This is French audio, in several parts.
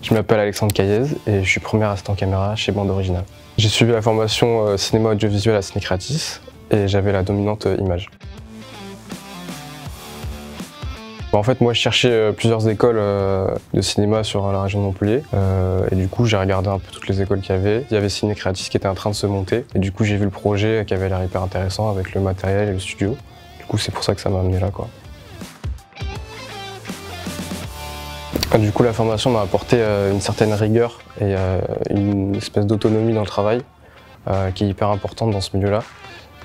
Je m'appelle Alexandre Caillez et je suis premier assistant caméra chez Bande Originale. J'ai suivi la formation cinéma audiovisuel à Cinécratis et j'avais la dominante image. En fait, moi je cherchais plusieurs écoles de cinéma sur la région de Montpellier et du coup j'ai regardé un peu toutes les écoles qu'il y avait. Il y avait Cinécratis qui était en train de se monter et du coup j'ai vu le projet qui avait l'air hyper intéressant avec le matériel et le studio. Du coup c'est pour ça que ça m'a amené là, quoi. Du coup la formation m'a apporté une certaine rigueur et une espèce d'autonomie dans le travail qui est hyper importante dans ce milieu-là.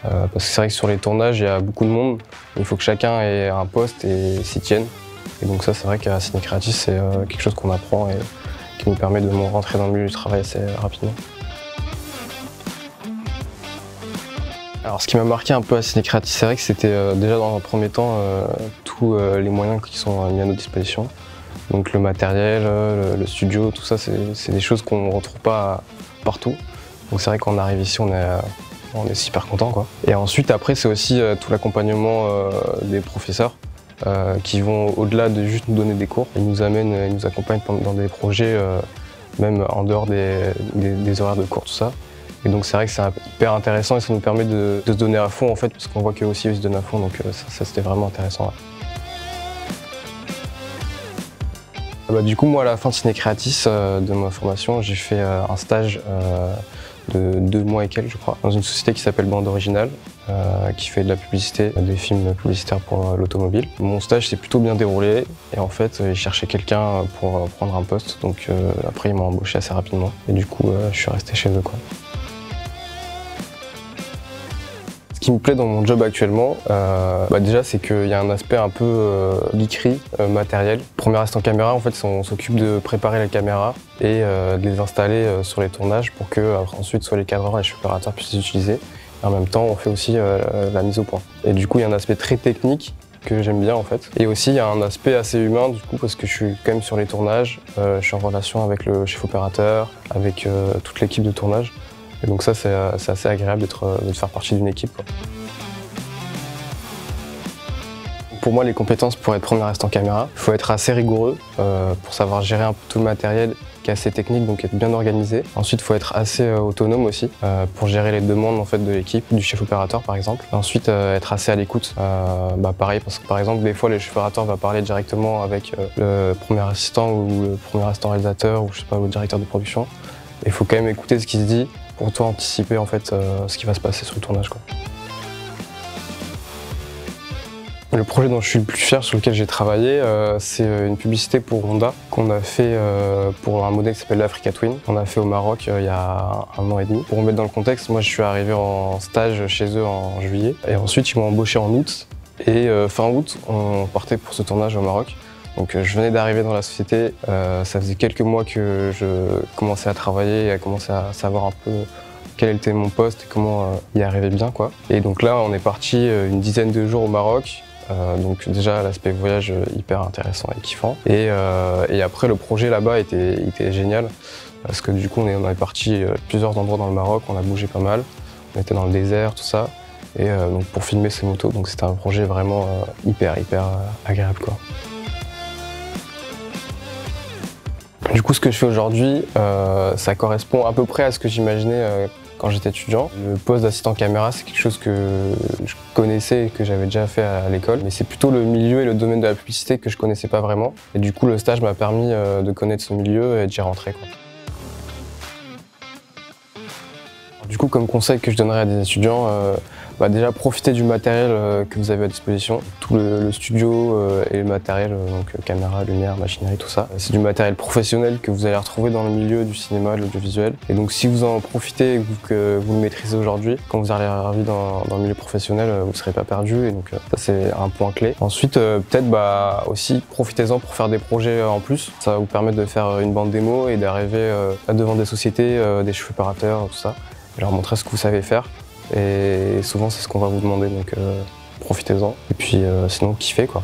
Parce que c'est vrai que sur les tournages, il y a beaucoup de monde, il faut que chacun ait un poste et s'y tienne. Et donc ça, c'est vrai qu'à Cinécratis, c'est quelque chose qu'on apprend et qui nous permet de rentrer dans le milieu du travail assez rapidement. Alors ce qui m'a marqué un peu à Cinécratis, c'est vrai que c'était déjà dans un premier temps tous les moyens qui sont mis à notre disposition. Donc le matériel, le studio, tout ça, c'est des choses qu'on ne retrouve pas partout. Donc c'est vrai qu'on arrive ici, on est super content, quoi. Et ensuite, après, c'est aussi tout l'accompagnement des professeurs qui vont au-delà de juste nous donner des cours. Ils nous amènent, ils nous accompagnent dans des projets, même en dehors des horaires de cours, tout ça. Et donc c'est vrai que c'est hyper intéressant et ça nous permet de se donner à fond, en fait, parce qu'on voit qu'eux aussi ils se donnent à fond, donc ça c'était vraiment intéressant. Ouais. Du coup, moi, à la fin de Cinécratis, de ma formation, j'ai fait un stage de 2 mois et quelques, je crois, dans une société qui s'appelle Bande Originale, qui fait de la publicité, des films publicitaires pour l'automobile. Mon stage s'est plutôt bien déroulé et en fait, ils cherchaient quelqu'un pour prendre un poste, donc après, ils m'ont embauché assez rapidement et du coup, je suis resté chez eux, quoi. Ce qui me plaît dans mon job actuellement, déjà c'est qu'il y a un aspect un peu geekerie, matériel. Premier assistant caméra, en fait, on s'occupe de préparer les caméras et de les installer sur les tournages pour que ensuite soit les cadreurs et les opérateurs puissent les utiliser. Et en même temps, on fait aussi la mise au point. Et du coup, il y a un aspect très technique que j'aime bien en fait. Et aussi, il y a un aspect assez humain du coup parce que je suis quand même sur les tournages, je suis en relation avec le chef opérateur, avec toute l'équipe de tournage. Et donc ça, c'est assez agréable de faire partie d'une équipe, quoi. Pour moi, les compétences pour être premier assistant caméra, il faut être assez rigoureux pour savoir gérer un peu tout le matériel qui est assez technique, donc être bien organisé. Ensuite, il faut être assez autonome aussi pour gérer les demandes en fait, de l'équipe, du chef opérateur par exemple. Ensuite, être assez à l'écoute. Pareil, parce que par exemple, des fois, le chef opérateur va parler directement avec le premier assistant ou le premier assistant réalisateur ou je sais pas, le directeur de production. Il faut quand même écouter ce qui se dit pour toi anticiper en fait ce qui va se passer sur le tournage, quoi. Le projet dont je suis le plus fier, sur lequel j'ai travaillé, c'est une publicité pour Honda qu'on a fait pour un modèle qui s'appelle l'Africa Twin. On a fait au Maroc il y a 1 an et demi. Pour remettre dans le contexte, moi je suis arrivé en stage chez eux en juillet et ensuite ils m'ont embauché en août et fin août on partait pour ce tournage au Maroc. Donc je venais d'arriver dans la société, ça faisait quelques mois que je commençais à travailler et à commencer à savoir un peu quel était mon poste et comment y arriver bien, quoi. Et donc là on est parti une dizaine de jours au Maroc. Donc déjà l'aspect voyage hyper intéressant et kiffant. Et après le projet là-bas était génial parce que du coup on est parti plusieurs endroits dans le Maroc, on a bougé pas mal. On était dans le désert, tout ça. Et donc pour filmer ces motos, donc c'était un projet vraiment hyper agréable, quoi. Du coup ce que je fais aujourd'hui, ça correspond à peu près à ce que j'imaginais quand j'étais étudiant. Le poste d'assistant caméra, c'est quelque chose que je connaissais et que j'avais déjà fait à l'école, mais c'est plutôt le milieu et le domaine de la publicité que je connaissais pas vraiment. Et du coup, le stage m'a permis de connaître ce milieu et d'y rentrer, quoi. Du coup, comme conseil que je donnerais à des étudiants, déjà profitez du matériel que vous avez à disposition. Tout le studio et le matériel, donc caméra, lumière, machinerie, tout ça. C'est du matériel professionnel que vous allez retrouver dans le milieu du cinéma, de l'audiovisuel. Et donc si vous en profitez et que vous le maîtrisez aujourd'hui, quand vous allez arriver dans le milieu professionnel, vous ne serez pas perdu. Et donc ça c'est un point clé. Ensuite, peut-être aussi profitez-en pour faire des projets en plus. Ça va vous permettre de faire une bande démo et d'arriver devant des sociétés, des chefs opérateurs, tout ça. Leur montrer ce que vous savez faire et souvent c'est ce qu'on va vous demander, donc profitez-en et puis sinon kiffez, quoi.